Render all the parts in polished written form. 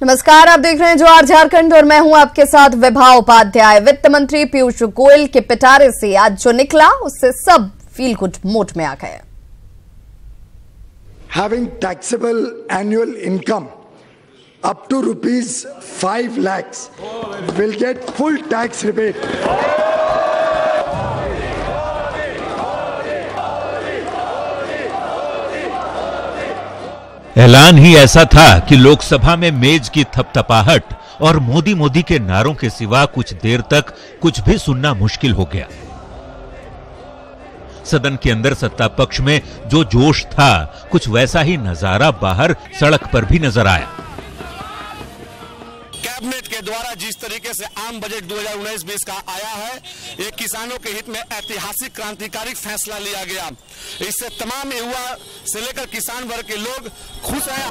नमस्कार, आप देख रहे हैं ज्वार झारखंड और मैं हूं आपके साथ विभा उपाध्याय। वित्त मंत्री पीयूष गोयल के पिटारे से आज जो निकला उससे सब फील गुड मूड में आ गए। Having taxable annual income up to rupees 5 lakhs will get full tax rebate. ऐलान ही ऐसा था कि लोकसभा में मेज की थपथपाहट और मोदी के नारों के सिवा कुछ देर तक कुछ भी सुनना मुश्किल हो गया। सदन के अंदर सत्ता पक्ष में जो जोश था, कुछ वैसा ही नजारा बाहर सड़क पर भी नजर आया। कैबिनेट के द्वारा जिस तरीके से आम बजट 2019-20 का आया है, ये किसानों के हित में ऐतिहासिक क्रांतिकारी फैसला लिया गया। इससे तमाम युवा से लेकर किसान वर्ग के लोग खुश हैं।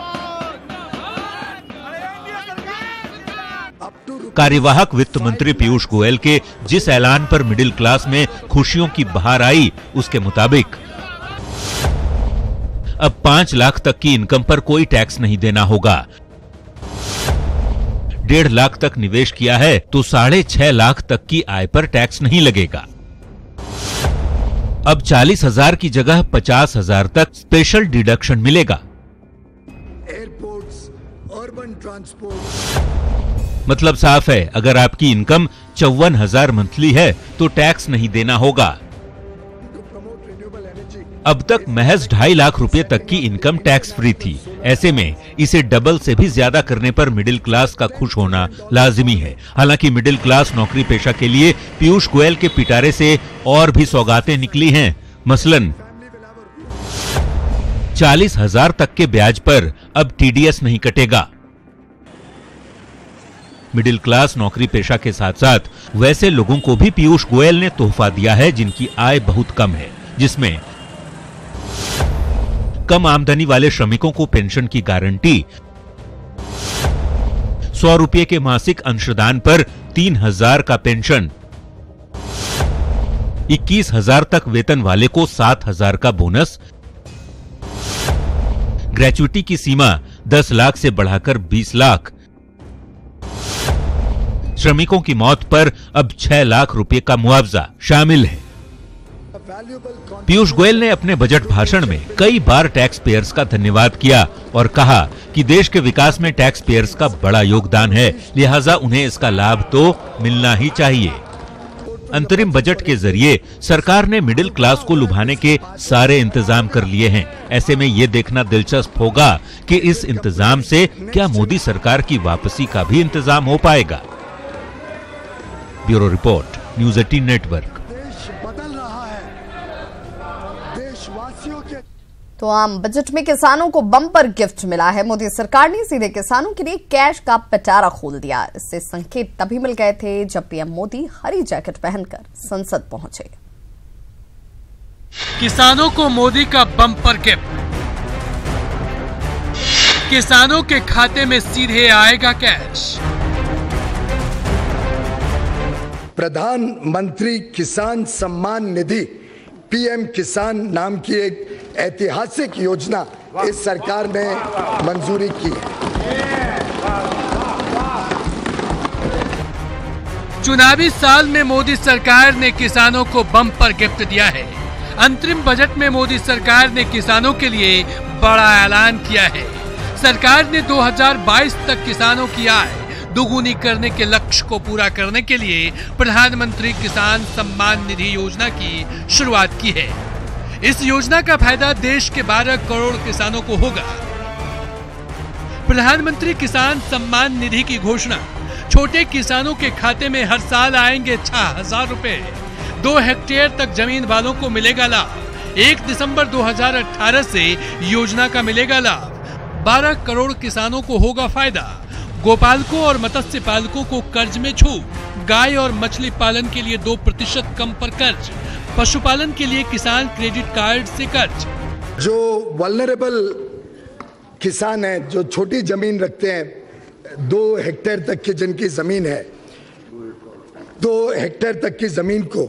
कार्यवाहक वित्त मंत्री पीयूष गोयल के जिस ऐलान पर मिडिल क्लास में खुशियों की बहार आई, उसके मुताबिक अब 5 लाख तक की इनकम पर कोई टैक्स नहीं देना होगा। 1.5 लाख तक निवेश किया है तो 6.5 लाख तक की आय पर टैक्स नहीं लगेगा। अब 40,000 की जगह 50,000 तक स्पेशल डिडक्शन मिलेगा। एयरपोर्ट्स, अर्बन ट्रांसपोर्ट, मतलब साफ है, अगर आपकी इनकम 54,000 मंथली है तो टैक्स नहीं देना होगा। अब तक महज 2.5 लाख रुपए तक की इनकम टैक्स फ्री थी। ऐसे में इसे डबल से भी ज्यादा करने पर मिडिल क्लास का खुश होना लाजिमी है। हालांकि मिडिल क्लास नौकरी पेशा के लिए पीयूष गोयल के पिटारे से और भी सौगातें निकली हैं। मसलन 40,000 तक के ब्याज पर अब टीडीएस नहीं कटेगा। मिडिल क्लास नौकरी पेशा के साथ साथ वैसे लोगों को भी पीयूष गोयल ने तोहफा दिया है जिनकी आय बहुत कम है, जिसमें कम आमदनी वाले श्रमिकों को पेंशन की गारंटी, 100 रुपये के मासिक अंशदान पर 3,000 का पेंशन, 21,000 तक वेतन वाले को 7,000 का बोनस, ग्रेच्युटी की सीमा 10 लाख से बढ़ाकर 20 लाख, श्रमिकों की मौत पर अब 6 लाख रुपए का मुआवजा शामिल है। पीयूष गोयल ने अपने बजट भाषण में कई बार टैक्स पेयर्स का धन्यवाद किया और कहा कि देश के विकास में टैक्स पेयर्स का बड़ा योगदान है, लिहाजा उन्हें इसका लाभ तो मिलना ही चाहिए। अंतरिम बजट के जरिए सरकार ने मिडिल क्लास को लुभाने के सारे इंतजाम कर लिए हैं। ऐसे में ये देखना दिलचस्प होगा कि इस इंतजाम से क्या मोदी सरकार की वापसी का भी इंतजाम हो पाएगा। Bureau report, news 18 network. तो आम बजट में किसानों को बम्पर गिफ्ट मिला है। मोदी सरकार ने सीधे किसानों के लिए कैश का पिटारा खोल दिया। इससे संकेत तभी मिल गए थे जब पीएम मोदी हरी जैकेट पहनकर संसद पहुंचे। किसानों को मोदी का बम्पर गिफ्ट, किसानों के खाते में सीधे आएगा कैश। प्रधानमंत्री किसान सम्मान निधि पीएम किसान नाम की एक ऐतिहासिक योजना इस सरकार ने मंजूरी की है। चुनावी साल में मोदी सरकार ने किसानों को बम्पर गिफ्ट दिया है। अंतरिम बजट में मोदी सरकार ने किसानों के लिए बड़ा ऐलान किया है। सरकार ने 2022 तक किसानों की आय दोगुनी करने के लक्ष्य को पूरा करने के लिए प्रधानमंत्री किसान सम्मान निधि योजना की शुरुआत की है। इस योजना का फायदा देश के 12 करोड़ किसानों को होगा। प्रधानमंत्री किसान सम्मान निधि की घोषणा छोटे किसानों के खाते में हर साल आएंगे 6,000 रुपए। 2 हेक्टेयर तक जमीन वालों को मिलेगा लाभ। 1 दिसंबर 2018 से योजना का मिलेगा लाभ। 12 करोड़ किसानों को होगा फायदा। गोपालकों और मत्स्य पालकों को कर्ज में छूट। गाय और मछली पालन के लिए 2% कम पर कर्ज। पशुपालन के लिए किसान क्रेडिट कार्ड से कर्ज। जो वल्नरेबल किसान हैं, जो छोटी जमीन रखते हैं, 2 हेक्टेयर तक की जिनकी जमीन है, 2 हेक्टेयर तक की जमीन को,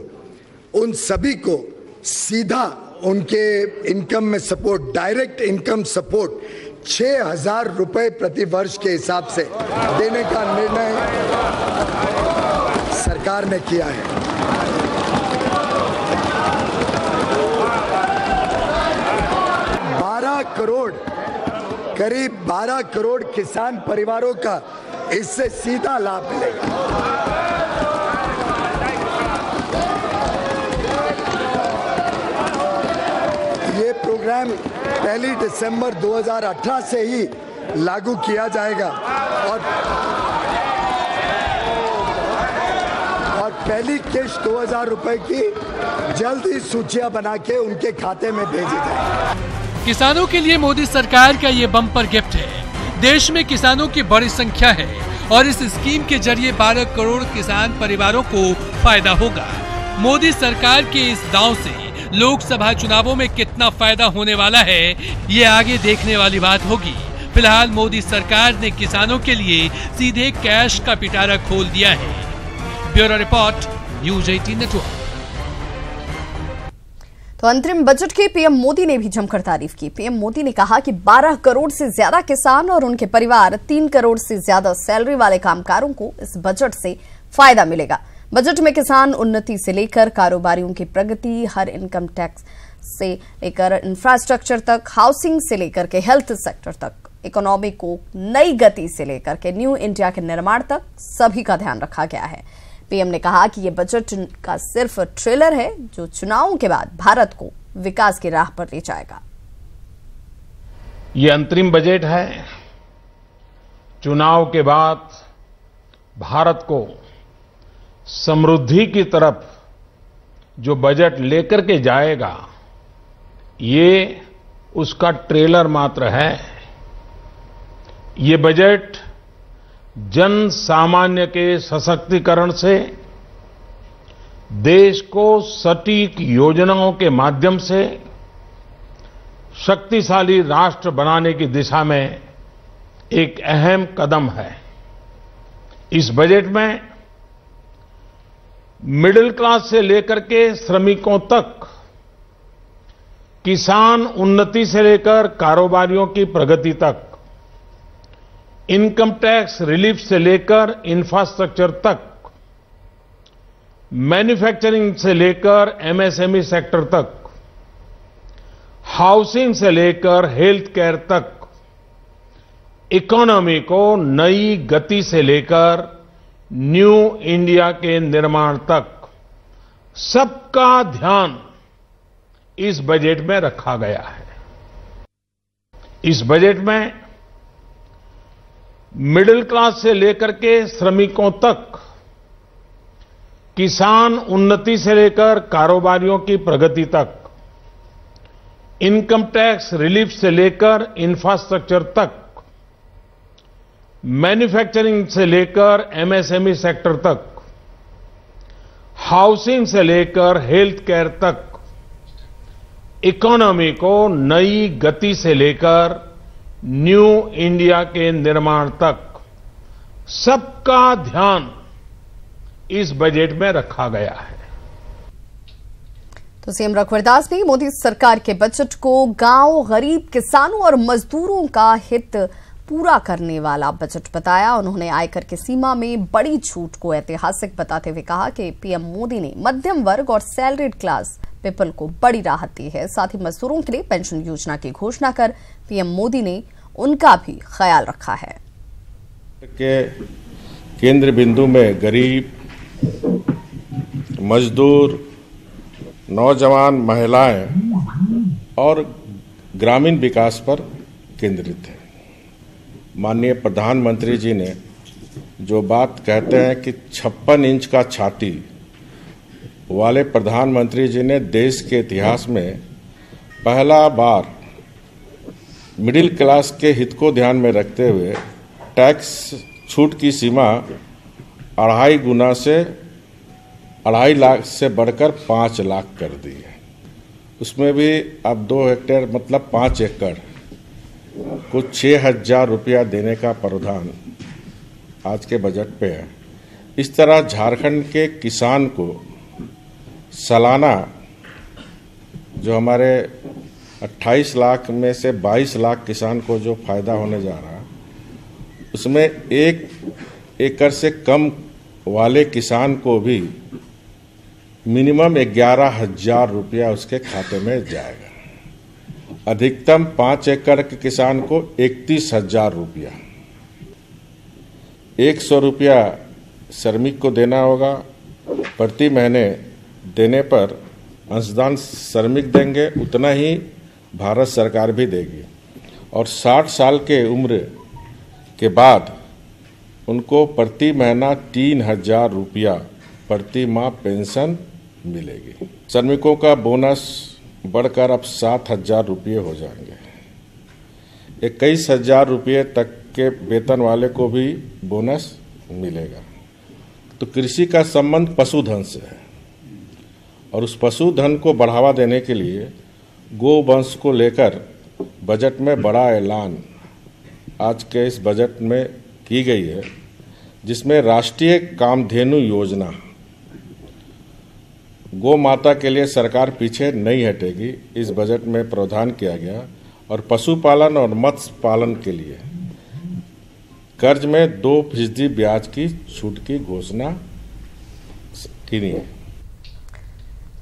उन सभी को सीधा उनके इनकम में सपोर्ट, डायरेक्ट इनकम सपोर्ट 6,000 रुपए प्रति वर्ष के हिसाब से देने का निर्णय सरकार ने किया है। करीब 12 करोड़ किसान परिवारों का इससे सीधा लाभ मिलेगा। ये प्रोग्राम 1 दिसंबर 2018 से ही लागू किया जाएगा और पहली किश्त 2,000 रुपए की जल्द ही सूचियां बना के उनके खाते में भेजी जाएगी। किसानों के लिए मोदी सरकार का ये बम्पर गिफ्ट है। देश में किसानों की बड़ी संख्या है और इस स्कीम के जरिए 12 करोड़ किसान परिवारों को फायदा होगा। मोदी सरकार के इस दांव से लोकसभा चुनावों में कितना फायदा होने वाला है, ये आगे देखने वाली बात होगी। फिलहाल मोदी सरकार ने किसानों के लिए सीधे कैश का पिटारा खोल दिया है। Bureau report, news 18 network. तो अंतरिम बजट की पीएम मोदी ने भी जमकर तारीफ की। पीएम मोदी ने कहा कि 12 करोड़ से ज्यादा किसान और उनके परिवार, 3 करोड़ से ज्यादा सैलरी वाले कामगारों को इस बजट से फायदा मिलेगा। बजट में किसान उन्नति से लेकर कारोबारियों की प्रगति, हर इनकम टैक्स से लेकर इंफ्रास्ट्रक्चर तक, हाउसिंग से लेकर के हेल्थ सेक्टर तक, इकोनॉमी को नई गति से लेकर के न्यू इंडिया के निर्माण तक सभी का ध्यान रखा गया है। पीएम ने कहा कि ये बजट का सिर्फ ट्रेलर है जो चुनावों के बाद भारत को विकास की राह पर ले जाएगा। ये अंतरिम बजट है। चुनाव के बाद भारत को समृद्धि की तरफ जो बजट लेकर के जाएगा, ये उसका ट्रेलर मात्र है। ये बजट जन सामान्य के सशक्तिकरण से देश को सटीक योजनाओं के माध्यम से शक्तिशाली राष्ट्र बनाने की दिशा में एक अहम कदम है। इस बजट में मिडिल क्लास से लेकर के श्रमिकों तक, किसान उन्नति से लेकर कारोबारियों की प्रगति तक, इनकम टैक्स रिलीफ से लेकर इंफ्रास्ट्रक्चर तक, मैन्युफैक्चरिंग से लेकर एमएसएमई सेक्टर तक, हाउसिंग से लेकर हेल्थ केयर तक, इकोनॉमी को नई गति से लेकर न्यू इंडिया के निर्माण तक सबका ध्यान इस बजट में रखा गया है। इस बजट में मिडिल क्लास से लेकर के श्रमिकों तक, किसान उन्नति से लेकर कारोबारियों की प्रगति तक, इनकम टैक्स रिलीफ से लेकर इंफ्रास्ट्रक्चर तक, मैन्युफैक्चरिंग से लेकर एमएसएमई सेक्टर तक, हाउसिंग से लेकर हेल्थ केयर तक, इकोनॉमी को नई गति से लेकर न्यू इंडिया के निर्माण तक सबका ध्यान इस बजट में रखा गया है। तो सीएम रघुवर दास ने मोदी सरकार के बजट को गांव, गरीब किसानों और मजदूरों का हित पूरा करने वाला बजट बताया। उन्होंने आयकर की सीमा में बड़ी छूट को ऐतिहासिक बताते हुए कहा कि पीएम मोदी ने मध्यम वर्ग और सैलरीड क्लास पीपल को बड़ी राहत दी है। साथ ही मजदूरों के लिए पेंशन योजना की घोषणा कर पीएम मोदी ने उनका भी ख्याल रखा है। के केंद्र बिंदु में गरीब, मजदूर, नौजवान, महिलाएं और ग्रामीण विकास पर केंद्रित है। माननीय प्रधानमंत्री जी ने जो बात कहते हैं कि 56 इंच का छाती वाले प्रधानमंत्री जी ने देश के इतिहास में पहला बार मिडिल क्लास के हित को ध्यान में रखते हुए टैक्स छूट की सीमा 2.5 गुना से 2.5 लाख से बढ़कर 5 लाख कर दी है। उसमें भी अब 2 हेक्टेयर मतलब 5 एकड़ को 6,000 रुपया देने का प्रावधान आज के बजट पे है। इस तरह झारखंड के किसान को सालाना जो हमारे 28 लाख में से 22 लाख किसान को जो फायदा होने जा रहा है, उसमें 1 एकड़ से कम वाले किसान को भी मिनिमम 11,000 रुपया उसके खाते में जाएगा। अधिकतम 5 एकड़ के किसान को 31,000 रुपया। 100 रुपया श्रमिक को देना होगा। प्रति महीने देने पर अंशदान श्रमिक देंगे, उतना ही भारत सरकार भी देगी। और 60 साल के उम्र के बाद उनको प्रति महीना 3,000 रुपया प्रति माह पेंशन मिलेगी। श्रमिकों का बोनस बढ़कर अब 7,000 रुपये हो जाएंगे। 21,000 रुपये तक के वेतन वाले को भी बोनस मिलेगा। तो कृषि का संबंध पशुधन से है और उस पशुधन को बढ़ावा देने के लिए गोवंश को लेकर बजट में बड़ा ऐलान आज के इस बजट में की गई है, जिसमें राष्ट्रीय कामधेनु योजना, गौ माता के लिए सरकार पीछे नहीं हटेगी, इस बजट में प्रावधान किया गया। और पशुपालन और मत्स्य पालन के लिए कर्ज में 2% ब्याज की छूट की घोषणा की है।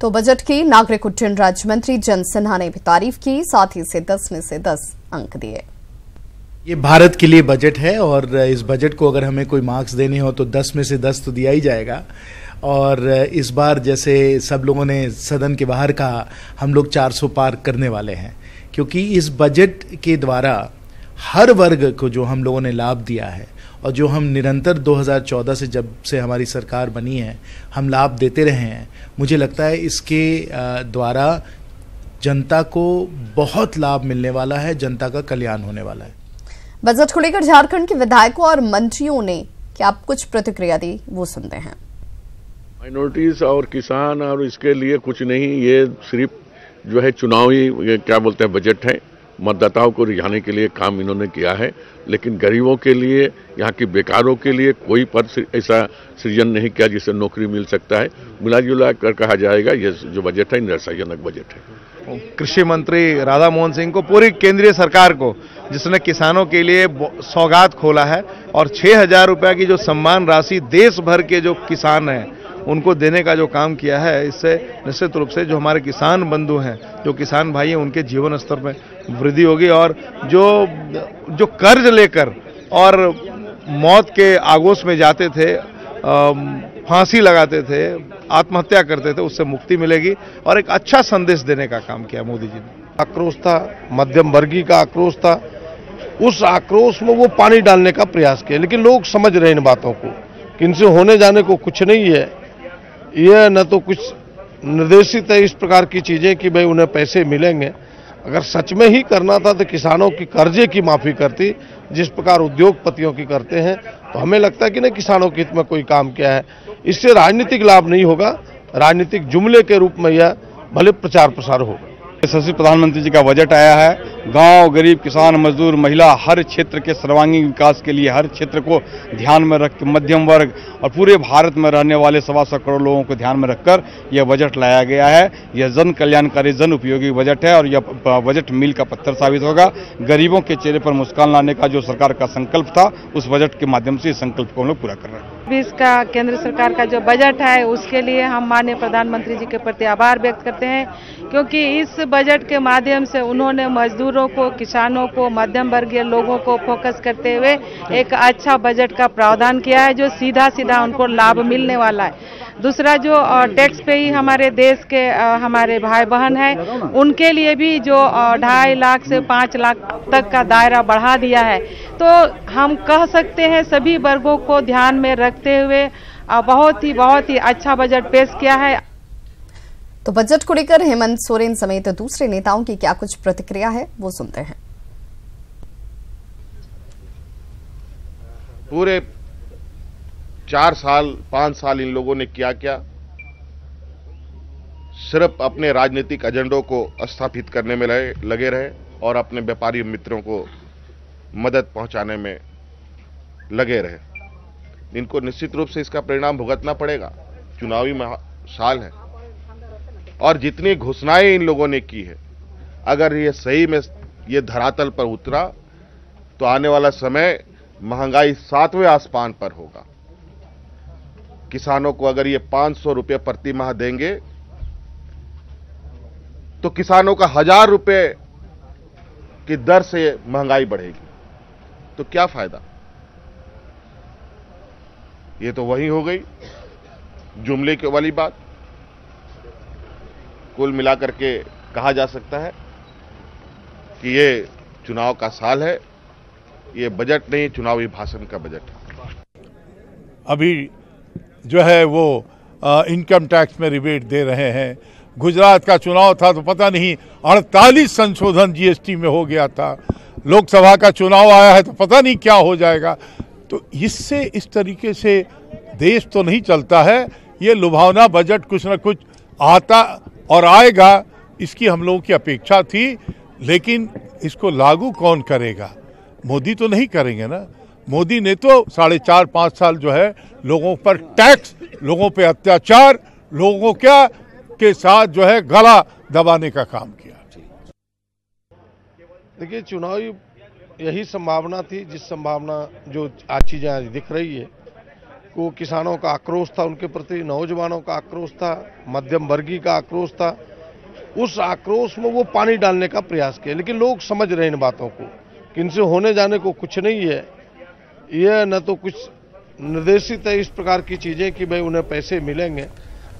तो बजट की नागरिक उड्डयन राज्य मंत्री जयंत सिन्हा ने भी तारीफ की, साथ ही से 10 में से 10 अंक दिए। ये भारत के लिए बजट है और इस बजट को अगर हमें कोई मार्क्स देने हो तो 10 में से 10 तो दिया ही जाएगा। और इस बार जैसे सब लोगों ने सदन के बाहर कहा, हम लोग 400 पार करने वाले हैं, क्योंकि इस बजट के द्वारा हर वर्ग को जो हम लोगों ने लाभ दिया है और जो हम निरंतर 2014 से जब से हमारी सरकार बनी है हम लाभ देते रहे हैं, मुझे लगता है इसके द्वारा जनता को बहुत लाभ मिलने वाला है, जनता का कल्याण होने वाला है। बजट को लेकर झारखंड के विधायकों और मंत्रियों ने क्या कुछ प्रतिक्रिया दी, वो सुनते हैं। माइनॉरिटीज और किसान और इसके लिए कुछ नहीं, ये सिर्फ जो है चुनावी क्या बोलते हैं बजट है, मतदाताओं को रिझाने के लिए काम इन्होंने किया है। लेकिन गरीबों के लिए, यहाँ के बेकारों के लिए कोई पद ऐसा सृजन नहीं किया जिससे नौकरी मिल सकता है। मिला जुला कर कहा जाएगा ये जो बजट है निराशाजनक बजट है। कृषि मंत्री राधा मोहन सिंह को, पूरी केंद्रीय सरकार को, जिसने किसानों के लिए सौगात खोला है और 6,000 रुपया की जो सम्मान राशि देश भर के जो किसान हैं उनको देने का जो काम किया है, इससे निश्चित रूप से जो हमारे किसान बंधु हैं, जो किसान भाई हैं, उनके जीवन स्तर में वृद्धि होगी। और जो कर्ज लेकर और मौत के आगोश में जाते थे, फांसी लगाते थे, आत्महत्या करते थे, उससे मुक्ति मिलेगी और एक अच्छा संदेश देने का काम किया मोदी जी ने। आक्रोश था, मध्यम वर्गीय का आक्रोश था, उस आक्रोश में वो पानी डालने का प्रयास किया, लेकिन लोग समझ रहे इन बातों को कि इनसे होने जाने को कुछ नहीं है। यह न तो कुछ निर्देशित है इस प्रकार की चीजें कि भाई उन्हें पैसे मिलेंगे। अगर सच में ही करना था तो किसानों की कर्जे की माफी करती, जिस प्रकार उद्योगपतियों की करते हैं। तो हमें लगता है कि नहीं, किसानों के हित में कोई काम किया है। इससे राजनीतिक लाभ नहीं होगा, राजनीतिक जुमले के रूप में यह भले प्रचार प्रसार होगा। यशस्वी प्रधानमंत्री जी का बजट आया है। गांव, गरीब, किसान, मजदूर, महिला, हर क्षेत्र के सर्वांगीण विकास के लिए, हर क्षेत्र को ध्यान में रख, मध्यम वर्ग और पूरे भारत में रहने वाले 125 करोड़ लोगों को ध्यान में रखकर यह बजट लाया गया है। यह जन कल्याणकारी, जन उपयोगी बजट है और यह बजट मील का पत्थर साबित होगा। गरीबों के चेहरे पर मुस्कान लाने का जो सरकार का संकल्प था, उस बजट के माध्यम से इस संकल्प को हम लोग पूरा कर रहे हैं। 20 का केंद्र सरकार का जो बजट है, उसके लिए हम माननीय प्रधानमंत्री जी के प्रति आभार व्यक्त करते हैं, क्योंकि इस बजट के माध्यम से उन्होंने मजदूरों को, किसानों को, मध्यम वर्गीय लोगों को फोकस करते हुए एक अच्छा बजट का प्रावधान किया है, जो सीधा सीधा उनको लाभ मिलने वाला है। दूसरा, जो टैक्स पे ही हमारे देश के हमारे भाई बहन हैं, उनके लिए भी जो 2.5 लाख से 5 लाख तक का दायरा बढ़ा दिया है। तो हम कह सकते हैं सभी वर्गों को ध्यान में रखते हुए बहुत ही अच्छा बजट पेश किया है। तो बजट को लेकर हेमंत सोरेन समेत दूसरे नेताओं की क्या कुछ प्रतिक्रिया है, वो सुनते हैं। पूरे 4 साल 5 साल इन लोगों ने क्या किया, सिर्फ अपने राजनीतिक एजेंडों को स्थापित करने में लगे रहे और अपने व्यापारी मित्रों को मदद पहुंचाने में लगे रहे। इनको निश्चित रूप से इसका परिणाम भुगतना पड़ेगा। चुनावी साल है और जितनी घोषणाएं इन लोगों ने की है अगर ये सही में ये धरातल पर उतरा तो आने वाला समय महंगाई 7वें आसमान पर होगा। किसानों को अगर ये 500 रुपये प्रति माह देंगे तो किसानों का 1000 रुपये की दर से महंगाई बढ़ेगी, तो क्या फायदा? ये तो वही हो गई जुमले के वाली बात। कुल मिलाकर के कहा जा सकता है कि ये चुनाव का साल है, ये बजट नहीं चुनावी भाषण का बजट है। अभी जो है वो इनकम टैक्स में रिबेट दे रहे हैं। गुजरात का चुनाव था तो पता नहीं 48 संशोधन जीएसटी में हो गया था। लोकसभा का चुनाव आया है तो पता नहीं क्या हो जाएगा। तो इससे इस तरीके से देश तो नहीं चलता है। ये लुभावना बजट कुछ न कुछ आता और आएगा, इसकी हम लोगों की अपेक्षा थी, लेकिन इसको लागू कौन करेगा? मोदी तो नहीं करेंगे ना। मोदी ने तो 4.5-5 साल जो है लोगों पर टैक्स, लोगों पे अत्याचार, लोगों क्या के साथ जो है गला दबाने का काम किया। देखिए, चुनावी यही संभावना थी, जिस संभावना जो आज चीजें आज दिख रही है, वो किसानों का आक्रोश था उनके प्रति, नौजवानों का आक्रोश था, मध्यम वर्गीय का आक्रोश था। उस आक्रोश में वो पानी डालने का प्रयास किया, लेकिन लोग समझ रहे हैं इन बातों को कि इनसे होने जाने को कुछ नहीं है। यह न तो कुछ निर्देशित है इस प्रकार की चीजें कि भाई उन्हें पैसे मिलेंगे।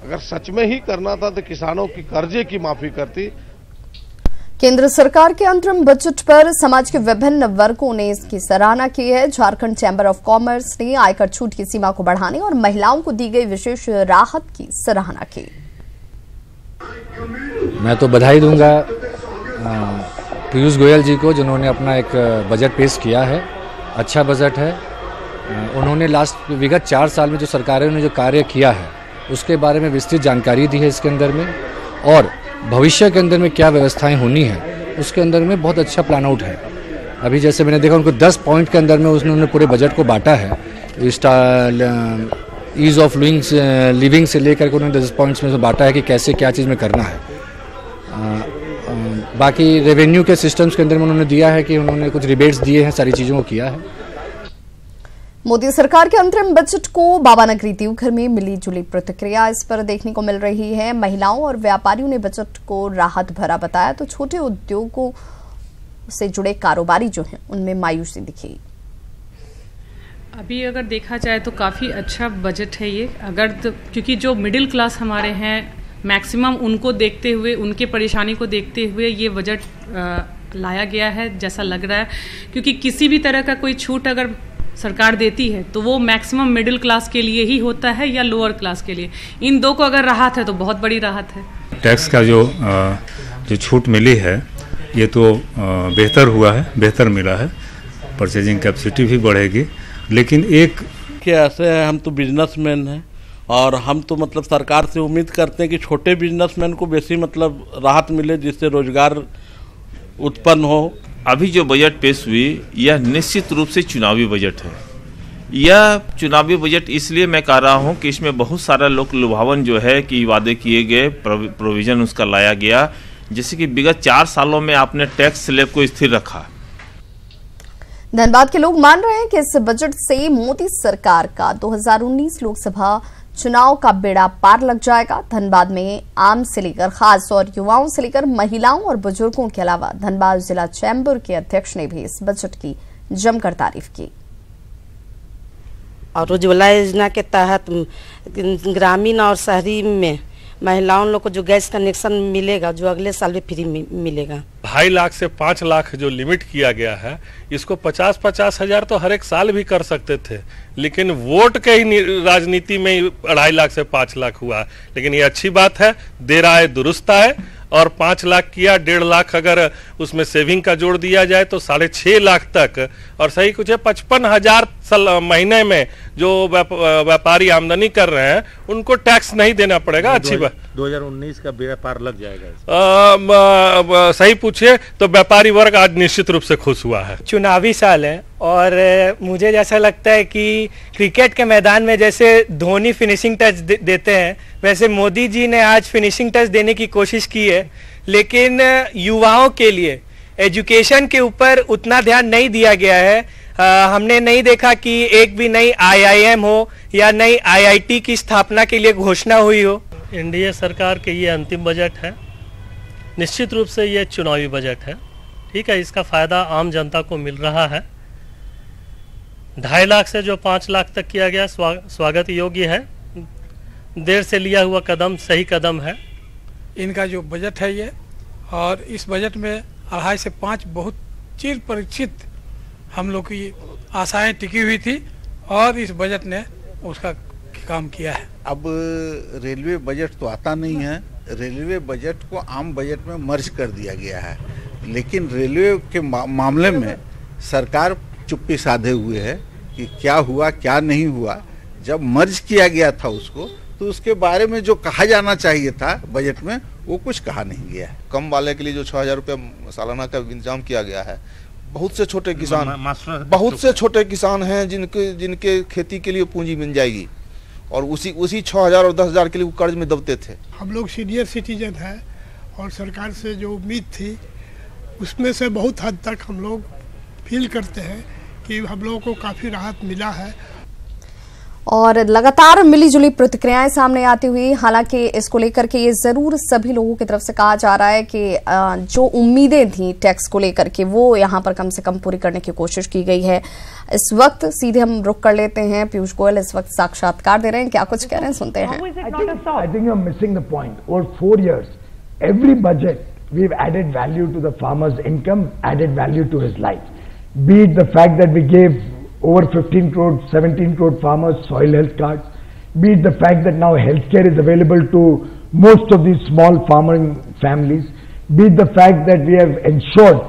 अगर सच में ही करना था तो किसानों की कर्जे की माफी करती। केंद्र सरकार के अंतरिम बजट पर समाज के विभिन्न वर्गों ने इसकी सराहना की है। झारखंड चैंबर ऑफ कॉमर्स ने आयकर छूट की सीमा को बढ़ाने और महिलाओं को दी गई विशेष राहत की सराहना की। मैं तो बधाई दूंगा पीयूष गोयल जी को, जिन्होंने अपना एक बजट पेश किया है। अच्छा बजट है। उन्होंने लास्ट विगत 4 साल में जो सरकारों ने जो कार्य किया है उसके बारे में विस्तृत जानकारी दी है इसके अंदर में, और भविष्य के अंदर में क्या व्यवस्थाएं होनी है उसके अंदर में बहुत अच्छा प्लान आउट है। अभी जैसे मैंने देखा, उनको 10 पॉइंट के अंदर में उन्होंने पूरे बजट को बांटा है। ईज ऑफ लिविंग से लेकर के उन्होंने 10 पॉइंट्स में बांटा है कि कैसे क्या चीज़ में करना है। बाकी रेवेन्यू के सिस्टम्स के अंदर में उन्होंने दिया है कि उन्होंने कुछ रिबेट्स दिए हैं, सारी चीज़ों को किया है। मोदी सरकार के अंतरिम बजट को बाबा नगरी देवघर में मिली जुली प्रतिक्रिया इस पर देखने को मिल रही है। महिलाओं और व्यापारियों ने बजट को राहत भरा बताया, तो छोटे उद्योगों से जुड़े कारोबारी जो हैं उनमें मायूसी दिखी। अभी अगर देखा जाए तो काफ़ी अच्छा बजट है ये, क्योंकि जो मिडिल क्लास हमारे हैं मैक्सिमम उनको देखते हुए, उनके परेशानी को देखते हुए ये बजट लाया गया है जैसा लग रहा है। क्योंकि किसी भी तरह का कोई छूट अगर सरकार देती है तो वो मैक्सिमम मिडिल क्लास के लिए ही होता है या लोअर क्लास के लिए। इन दो को अगर राहत है तो बहुत बड़ी राहत है। टैक्स का जो छूट मिली है ये तो बेहतर हुआ है, बेहतर मिला है। परचेजिंग कैपेसिटी भी बढ़ेगी। लेकिन एक ऐसे है, हम तो बिजनेसमैन हैं और हम तो मतलब सरकार से उम्मीद करते हैं कि छोटे बिजनेसमैन को बेसी मतलब राहत मिले, जिससे रोजगार उत्पन्न हो। अभी जो बजट पेश हुई यह निश्चित रूप से चुनावी बजट है। यह चुनावी बजट इसलिए मैं कह रहा हूं कि इसमें बहुत सारा लोक लुभावन जो है कि वादे किए गए, प्रोविजन उसका लाया गया। जैसे कि विगत 4 सालों में आपने टैक्स स्लैब को स्थिर रखा। धनबाद के लोग मान रहे हैं कि इस बजट से मोदी सरकार का 2019 लोकसभा चुनाव का बेड़ा पार लग जाएगा। धनबाद में आम से लेकर खास और युवाओं से लेकर महिलाओं और बुजुर्गों के अलावा धनबाद जिला चैम्बर के अध्यक्ष ने भी इस बजट की जमकर तारीफ की। और उज्ज्वला योजना के तहत ग्रामीण और शहरी में महिलाओं लोग को जो गैस कनेक्शन मिलेगा, जो अगले साल भी फ्री मिलेगा। 2.5 लाख से 5 लाख जो लिमिट किया गया है, इसको 50-50 हजार तो हर एक साल भी कर सकते थे, लेकिन वोट के ही राजनीति में 2.5 लाख से 5 लाख हुआ। लेकिन ये अच्छी बात है, देर आए दुरुस्त आए। और 5 लाख किया, 1.5 लाख अगर उसमें सेविंग का जोड़ दिया जाए तो 6.5 लाख तक, और सही कुछ है 55,000 महीने में जो व्यापारी आमदनी कर रहे हैं उनको टैक्स नहीं देना पड़ेगा। अच्छी बात। 2019 का बेड़ा पार लग जाएगा। सही पूछिए तो व्यापारी वर्ग आज निश्चित रूप से खुश हुआ है। चुनावी साल है और मुझे जैसा लगता है कि क्रिकेट के मैदान में जैसे धोनी फिनिशिंग टच देते हैं, वैसे मोदी जी ने आज फिनिशिंग टच देने की कोशिश की है, लेकिन युवाओं के लिए एजुकेशन के ऊपर उतना ध्यान नहीं दिया गया है। हमने नहीं देखा कि एक भी नई IIM हो या नई IIT की स्थापना के लिए घोषणा हुई हो। एनडीए सरकार के ये अंतिम बजट है, निश्चित रूप से ये चुनावी बजट है। ठीक है, इसका फायदा आम जनता को मिल रहा है। 2.5 लाख से जो 5 लाख तक किया गया स्वागत योग्य है। देर से लिया हुआ कदम सही कदम है। इनका जो बजट है ये, और इस बजट में 2.5 से 5 बहुत चिर परिचित हम लोग की आशाएं टिकी हुई थी, और इस बजट ने उसका काम किया है। अब रेलवे बजट तो आता नहीं है, रेलवे बजट को आम बजट में मर्ज कर दिया गया है, लेकिन रेलवे के मामले में सरकार चुप्पी साधे हुए है कि क्या हुआ क्या नहीं हुआ। जब मर्ज किया गया था उसको, तो उसके बारे में जो कहा जाना चाहिए था बजट में, वो कुछ कहा नहीं गया है। कम वाले के लिए जो 6,000 रुपये सालाना का इंतजाम किया गया है, बहुत से छोटे किसान हैं जिनके खेती के लिए पूंजी मिल जाएगी, और उसी 6,000 और 10,000 के लिए वो कर्ज में दबते थे। हम लोग सीनियर सिटीजन हैं, और सरकार से जो उम्मीद थी उसमें से बहुत हद तक हम लोग फील करते हैं कि हम लोगों को काफ़ी राहत मिला है। और लगातार मिलीजुली प्रतिक्रियाएं सामने आती हुई, हालांकि इसको लेकर के ये जरूर सभी लोगों की तरफ से कहा जा रहा है कि जो उम्मीदें थी टैक्स को लेकर के, वो यहाँ पर कम से कम पूरी करने की कोशिश की गई है। इस वक्त सीधे हम रुक कर लेते हैं, पीयूष गोयल इस वक्त साक्षात्कार दे रहे हैं, क्या कुछ कह रहे हैं सुनते हैं। I think you're missing the point. Over 4 years, every budget we've added value to the farmer's income, added value to his life. Be it the fact that we gave over 15 crore, 17 crore farmers soil health cards, be it the fact that now healthcare is available to most of these small farming families, be it the fact that we have ensured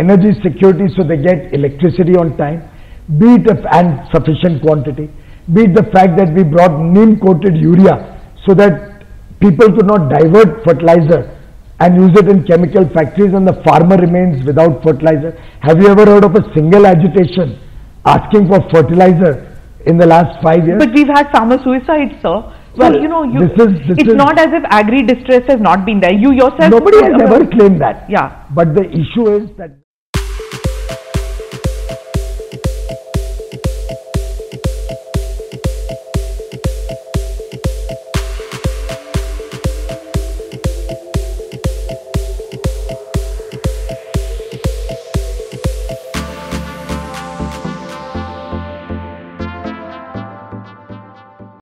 energy security so they get electricity on time, be it and sufficient quantity, be it the fact that we brought neem-coated urea so that people could not divert fertilizer and use it in chemical factories and the farmer remains without fertilizer. Have you ever heard of a single agitation asking for fertilizer in the last 5 years? But we've had farmer suicide, sir. Well, so, you know, it's not as if agri distress has not been there. You yourself... Nobody has ever claimed that. Yeah. But the issue is that...